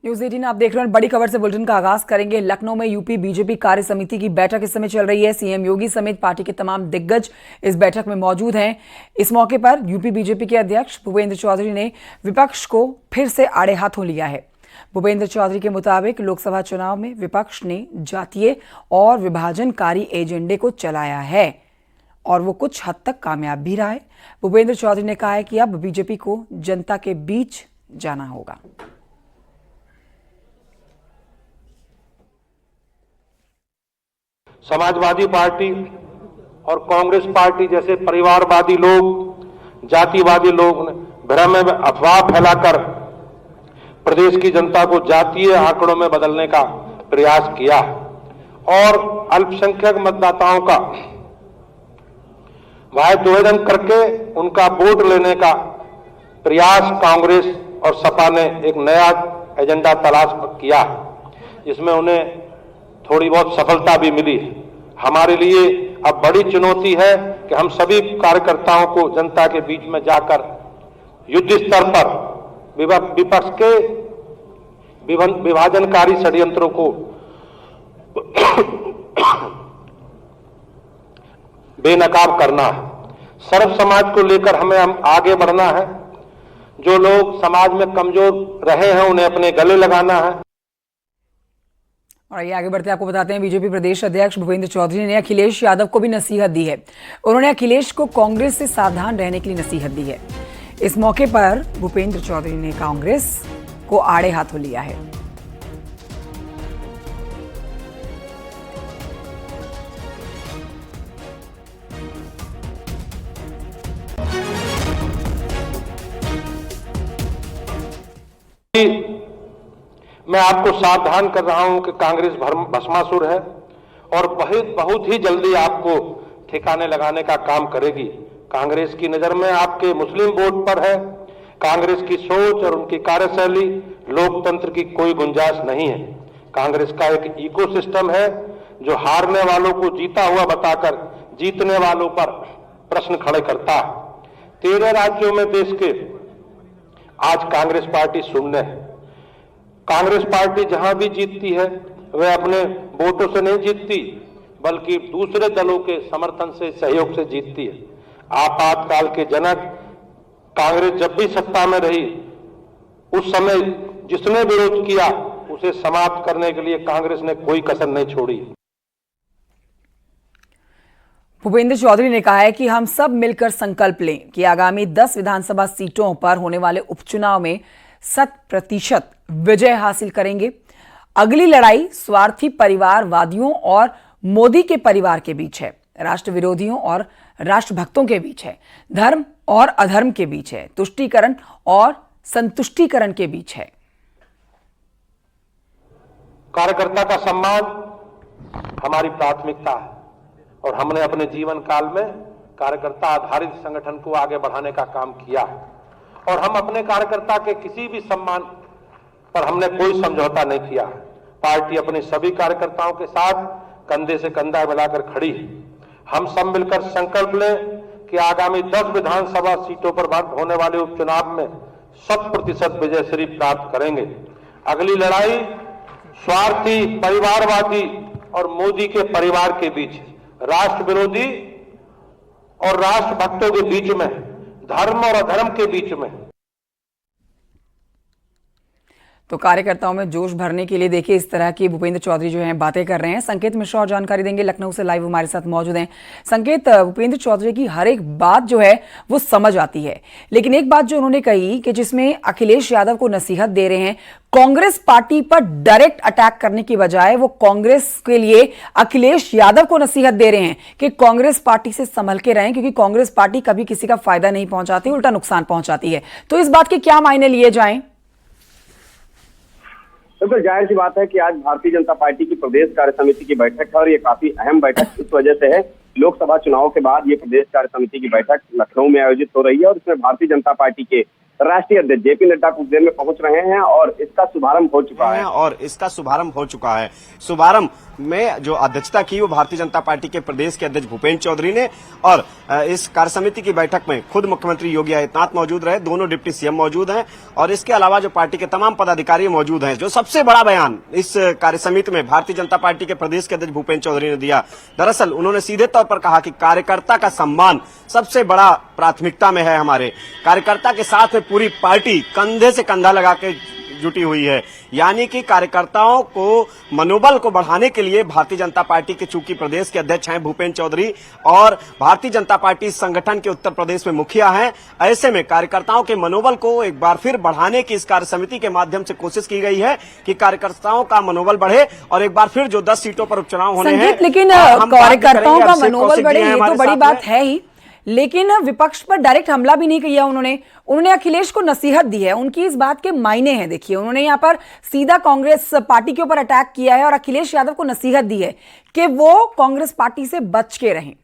News 18 आप देख रहे हैं। बड़ी खबर से बुलेटिन का आगाज करेंगे। लखनऊ में यूपी बीजेपी कार्य समिति की बैठक इस समय चल रही है। सीएम योगी समेत पार्टी के तमाम दिग्गज इस बैठक में मौजूद हैं। इस मौके पर यूपी बीजेपी के अध्यक्ष भूपेंद्र चौधरी ने विपक्ष को फिर से आड़े हाथों लिया है। भूपेंद्र चौधरी के मुताबिक लोकसभा चुनाव में विपक्ष ने जातीय और विभाजनकारी एजेंडे को चलाया है और वो कुछ हद तक कामयाब भी रहा है। भूपेंद्र चौधरी ने कहा है कि अब बीजेपी को जनता के बीच जाना होगा। समाजवादी पार्टी और कांग्रेस पार्टी जैसे परिवारवादी लोग, जातिवादी लोग ने भ्रम में अफवाह फैलाकर प्रदेश की जनता को जातीय आंकड़ों में बदलने का प्रयास किया और अल्पसंख्यक मतदाताओं का विभेदन करके उनका वोट लेने का प्रयास कांग्रेस और सपा ने एक नया एजेंडा तलाश किया, जिसमें उन्हें थोड़ी बहुत सफलता भी मिली। हमारे लिए अब बड़ी चुनौती है कि हम सभी कार्यकर्ताओं को जनता के बीच में जाकर युद्ध स्तर पर विपक्ष के विभाजनकारी षड्यंत्रों को बेनकाब करना है। सर्व समाज को लेकर हमें आगे बढ़ना है। जो लोग समाज में कमजोर रहे हैं उन्हें अपने गले लगाना है। और ये आगे बढ़ते आपको बताते हैं, बीजेपी प्रदेश अध्यक्ष भूपेंद्र चौधरी ने अखिलेश यादव को भी नसीहत दी है। उन्होंने अखिलेश को कांग्रेस से सावधान रहने के लिए नसीहत दी है। इस मौके पर भूपेंद्र चौधरी ने कांग्रेस को आड़े हाथों लिया है। मैं आपको सावधान कर रहा हूं कि कांग्रेस भस्मासुर है और बहुत ही जल्दी आपको ठिकाने लगाने का काम करेगी। कांग्रेस की नजर में आपके मुस्लिम वोट पर है। कांग्रेस की सोच और उनकी कार्यशैली लोकतंत्र की कोई गुंजाइश नहीं है। कांग्रेस का एक इकोसिस्टम है जो हारने वालों को जीता हुआ बताकर जीतने वालों पर प्रश्न खड़े करता है। 13 राज्यों में देश के आज कांग्रेस पार्टी शून्य है। कांग्रेस पार्टी जहां भी जीतती है वह अपने वोटों से नहीं जीतती, बल्कि दूसरे दलों के समर्थन से, सहयोग से जीतती है। आपातकाल के जनक कांग्रेस जब भी सत्ता में रही, उस समय जिसने विरोध किया उसे समाप्त करने के लिए कांग्रेस ने कोई कसर नहीं छोड़ी। भूपेंद्र चौधरी ने कहा है कि हम सब मिलकर संकल्प लें कि आगामी 10 विधानसभा सीटों पर होने वाले उपचुनाव में 100% विजय हासिल करेंगे। अगली लड़ाई स्वार्थी परिवारवादियों और मोदी के परिवार के बीच है, राष्ट्र विरोधियों और राष्ट्रभक्तों के बीच है, धर्म और अधर्म के बीच है, तुष्टीकरण और संतुष्टीकरण के बीच है। कार्यकर्ता का सम्मान हमारी प्राथमिकता है और हमने अपने जीवन काल में कार्यकर्ता आधारित संगठन को आगे बढ़ाने का काम किया है और हम अपने कार्यकर्ता के किसी भी सम्मान पर हमने कोई समझौता नहीं किया है। पार्टी अपने सभी कार्यकर्ताओं के साथ कंधे से कंधा मिलाकर खड़ी है। हम सब मिलकर संकल्प लें कि आगामी 10 विधानसभा सीटों पर होने वाले उपचुनाव में 100% विजय श्री प्राप्त करेंगे। अगली लड़ाई स्वार्थी परिवारवादी और मोदी के परिवार के बीच, राष्ट्र विरोधी और राष्ट्रभक्तों के बीच में, धर्म और अधर्म के बीच में। तो कार्यकर्ताओं में जोश भरने के लिए देखिए इस तरह की भूपेंद्र चौधरी जो हैं बातें कर रहे हैं। संकेत मिश्रा और जानकारी देंगे, लखनऊ से लाइव हमारे साथ मौजूद हैं। संकेत, भूपेंद्र चौधरी की हर एक बात जो है वो समझ आती है, लेकिन एक बात जो उन्होंने कही कि जिसमें अखिलेश यादव को नसीहत दे रहे हैं, कांग्रेस पार्टी पर डायरेक्ट अटैक करने की बजाय वो कांग्रेस के लिए अखिलेश यादव को नसीहत दे रहे हैं कि कांग्रेस पार्टी से संभल के रहें, क्योंकि कांग्रेस पार्टी कभी किसी का फायदा नहीं पहुंचाती, उल्टा नुकसान पहुंचाती है। तो इस बात के क्या मायने लिए जाएं? बिल्कुल जाहिर सी बात है कि आज भारतीय जनता पार्टी की प्रदेश कार्य समिति की बैठक है और ये काफी अहम बैठक इस वजह से है। लोकसभा चुनाव के बाद ये प्रदेश कार्य समिति की बैठक लखनऊ में आयोजित हो रही है और इसमें भारतीय जनता पार्टी के राष्ट्रीय अध्यक्ष जेपी नड्डा कुछ देर में पहुंच रहे हैं और इसका शुभारंभ हो चुका है। शुभारंभ में जो अध्यक्षता की वो भारतीय जनता पार्टी के प्रदेश के अध्यक्ष भूपेंद्र चौधरी ने, और इस कार्य समिति की बैठक में खुद मुख्यमंत्री योगी आदित्यनाथ मौजूद रहे, दोनों डिप्टी सीएम मौजूद हैं और इसके अलावा जो पार्टी के तमाम पदाधिकारी मौजूद हैं। जो सबसे बड़ा बयान इस कार्य समिति में भारतीय जनता पार्टी के प्रदेश के अध्यक्ष भूपेंद्र चौधरी ने दिया, दरअसल उन्होंने सीधे तौर पर कहा कि कार्यकर्ता का सम्मान सबसे बड़ा प्राथमिकता में है। हमारे कार्यकर्ता के साथ में पूरी पार्टी कंधे से कंधा लगा के जुटी हुई है, यानी कि कार्यकर्ताओं को मनोबल को बढ़ाने के लिए भारतीय जनता पार्टी के चूंकि प्रदेश के अध्यक्ष हैं भूपेंद्र चौधरी और भारतीय जनता पार्टी संगठन के उत्तर प्रदेश में मुखिया हैं, ऐसे में कार्यकर्ताओं के मनोबल को एक बार फिर बढ़ाने की इस कार्य समिति के माध्यम से कोशिश की गई है कि कार्यकर्ताओं का मनोबल बढ़े और एक बार फिर जो 10 सीटों पर उपचुनाव होने हैं, लेकिन कार्यकर्ताओं का मनोबल बढ़े ये तो बड़ी बात है ही, लेकिन विपक्ष पर डायरेक्ट हमला भी नहीं किया उन्होंने अखिलेश को नसीहत दी है। उनकी इस बात के मायने हैं। देखिए, उन्होंने यहां पर सीधा कांग्रेस पार्टी के ऊपर अटैक किया है और अखिलेश यादव को नसीहत दी है कि वो कांग्रेस पार्टी से बच के रहें।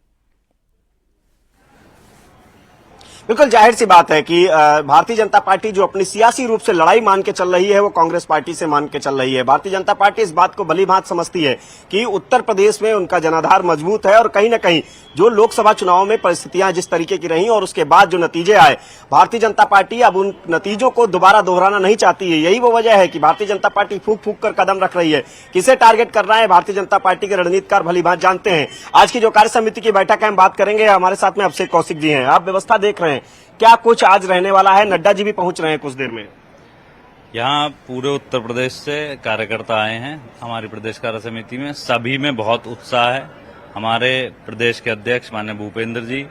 बिल्कुल जाहिर सी बात है कि भारतीय जनता पार्टी जो अपनी सियासी रूप से लड़ाई मान के चल रही है वो कांग्रेस पार्टी से मान के चल रही है। भारतीय जनता पार्टी इस बात को भली भांति समझती है कि उत्तर प्रदेश में उनका जनाधार मजबूत है और कहीं न कहीं जो लोकसभा चुनाव में परिस्थितियां जिस तरीके की रही और उसके बाद जो नतीजे आए, भारतीय जनता पार्टी अब उन नतीजों को दोबारा दोहराना नहीं चाहती है। यही वो वजह है कि भारतीय जनता पार्टी फूंक फूंक कर कदम रख रही है। किसे टारगेट कर रहा है भारतीय जनता पार्टी के रणनीतिकार भली भांति जानते हैं। आज की जो कार्य समिति की बैठक है हम बात करेंगे, हमारे साथ में अभिषेक कौशिक जी हैं। आप व्यवस्था देख रहे हैं, क्या कुछ आज रहने वाला है? नड्डा जी भी पहुंच रहे हैं कुछ देर में। यहाँ पूरे उत्तर प्रदेश से कार्यकर्ता आए हैं हमारी प्रदेश कार्य समिति में। सभी में बहुत उत्साह है। हमारे प्रदेश के अध्यक्ष माननीय भूपेंद्र जी,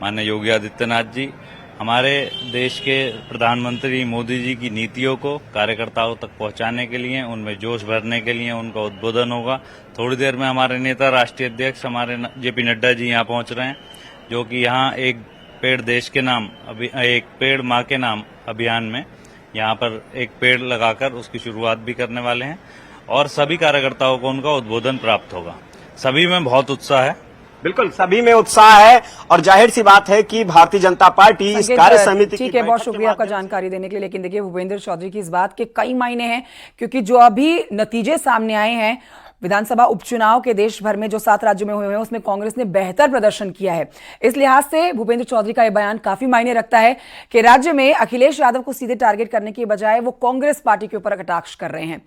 माननीय योगी आदित्यनाथ जी, हमारे देश के प्रधानमंत्री मोदी जी की नीतियों को कार्यकर्ताओं तक पहुंचाने के लिए, उनमें जोश भरने के लिए उनका उद्बोधन होगा। थोड़ी देर में हमारे नेता राष्ट्रीय अध्यक्ष हमारे जेपी नड्डा जी यहाँ पहुंच रहे हैं, जो कि यहाँ एक पेड़ देश के नाम एक पेड़ माँ के नाम अभियान में यहाँ पर एक पेड़ लगाकर उसकी शुरुआत भी करने वाले हैं और सभी कार्यकर्ताओं को उनका उद्बोधन प्राप्त होगा। सभी में बहुत उत्साह है। बिल्कुल सभी में उत्साह है और जाहिर सी बात है कि भारतीय जनता पार्टी इस कार्य समिति ठीक है, बहुत शुक्रिया आपका जानकारी देने के लिए। लेकिन देखिए, भूपेंद्र चौधरी की इस बात के कई मायने हैं, क्योंकि जो अभी नतीजे सामने आए हैं विधानसभा उपचुनाव के देश भर में जो 7 राज्यों में हुए हैं उसमें कांग्रेस ने बेहतर प्रदर्शन किया है। इस लिहाज से भूपेंद्र चौधरी का यह बयान काफी मायने रखता है कि राज्य में अखिलेश यादव को सीधे टारगेट करने की बजाय वो कांग्रेस पार्टी के ऊपर कटाक्ष कर रहे हैं।